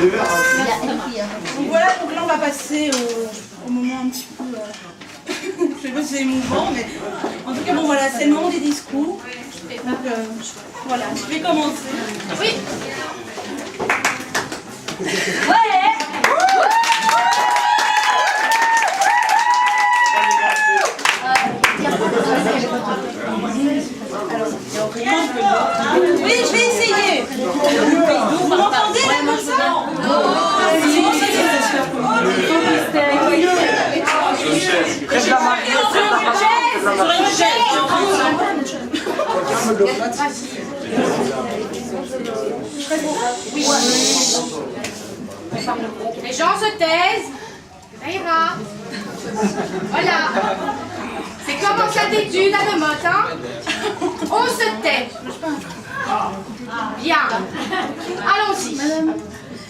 Donc voilà, donc là on va passer au moment un petit peu, je sais pas si c'est émouvant, mais en tout cas bon voilà, c'est le moment des discours. Donc voilà, je vais commencer. Oui. Ouais. Oui, je vais essayer. Vous m'entendez là comme ça? Les gens se taisent. Ça ira. Voilà. C'est comme en salle d'études à Nemotte, hein? On se tait. Bien. Allons-y.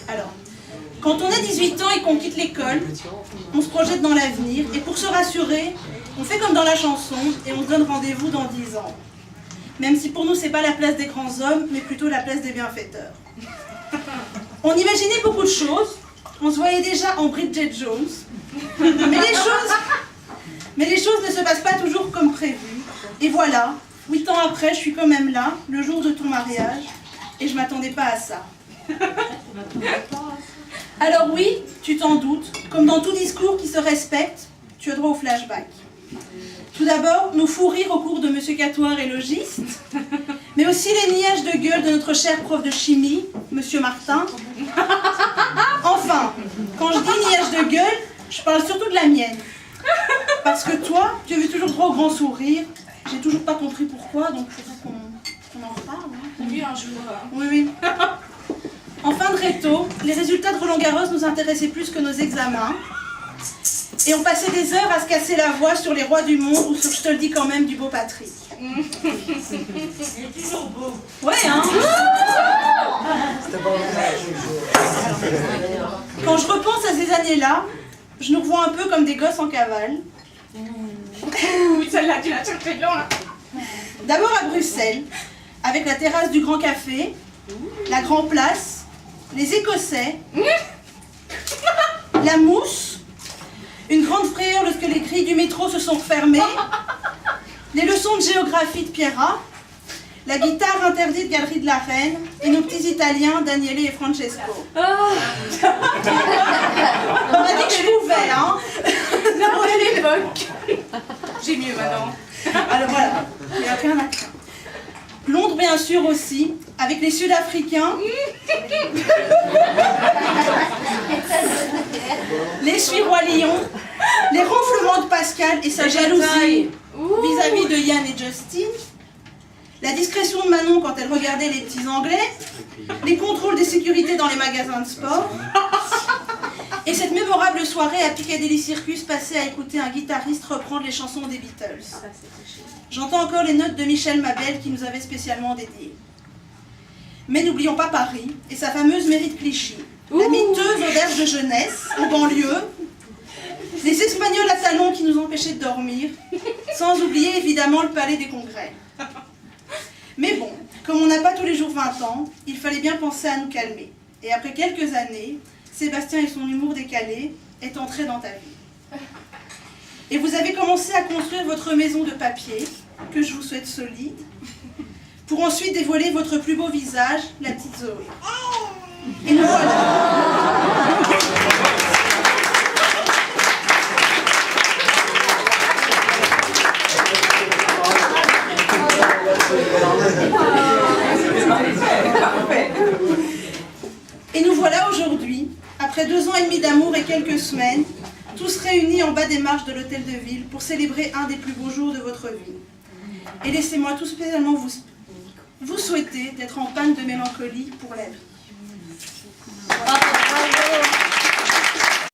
Alors, quand on a 18 ans et qu'on quitte l'école, on se projette dans l'avenir et pour se rassurer, on fait comme dans la chanson et on se donne rendez-vous dans 10 ans. Même si pour nous, c'est pas la place des grands hommes, mais plutôt la place des bienfaiteurs. On imaginait beaucoup de choses. On se voyait déjà en Bridget Jones. Mais les choses ne se passent pas toujours comme prévu. Et voilà, 8 ans après, je suis quand même là, le jour de ton mariage, et je m'attendais pas à ça. Alors oui, tu t'en doutes, comme dans tout discours qui se respecte, tu as droit au flashback. Tout d'abord, nos fous rires au cours de Monsieur Catoire et logiste, mais aussi les niages de gueule de notre cher prof de chimie, Monsieur Martin. Enfin, quand je dis niage de gueule, je parle surtout de la mienne. Parce que toi, tu as eu toujours droit au grand sourire. J'ai toujours pas compris pourquoi, donc il faudrait qu'on en reparle. Hein. Oui, un jour. Oui, oui. En fin de réto, les résultats de Roland-Garros nous intéressaient plus que nos examens. Et on passait des heures à se casser la voix sur les rois du monde ou sur Je te le dis quand même du beau Patrick. Il est toujours beau. Ouais, hein. Quand je repense à ces années-là, je nous revois un peu comme des gosses en cavale. Celle-là, tu l'as cherchée long, là. D'abord à Bruxelles, avec la terrasse du Grand Café, la Grand Place, les Écossais, la mousse, une grande frayeur lorsque les grilles du métro se sont refermées, les leçons de géographie de Pierra, la guitare interdite Galerie de la Reine et nos petits Italiens Daniele et Francesco. On m'a dit que je pouvais, hein. Non, à l'époque. J'ai mieux maintenant. Alors voilà, il n'y a rien à craindre. Londres bien sûr aussi, avec les Sud-Africains, les Suérois Lions, les ronflements de Pascal et sa jalousie vis-à-vis de Yann et Justin, la discrétion de Manon quand elle regardait les petits Anglais, les contrôles des sécurités dans les magasins de sport, et cette mémorable soirée à Piccadilly Circus passée à écouter un guitariste reprendre les chansons des Beatles. J'entends encore les notes de Michel Mabel qui nous avait spécialement dédiées. Mais n'oublions pas Paris et sa fameuse mairie de Clichy, la miteuse auberge de jeunesse en banlieue, les Espagnols à talons qui nous empêchaient de dormir, sans oublier évidemment le palais des congrès. Mais bon, comme on n'a pas tous les jours 20 ans, il fallait bien penser à nous calmer. Et après quelques années, Sébastien et son humour décalé est entré dans ta vie. Et vous avez commencé à construire votre maison de papier, que je vous souhaite solide, pour ensuite dévoiler votre plus beau visage, la petite Zoé. Et nous voilà. Et nous voilà aujourd'hui, après 2 ans et demi d'amour et quelques semaines, tous réunis en bas des marches de l'hôtel de ville pour célébrer un des plus beaux jours de votre vie. Et laissez-moi tout spécialement vous souhaiter d'être en panne de mélancolie pour la vie.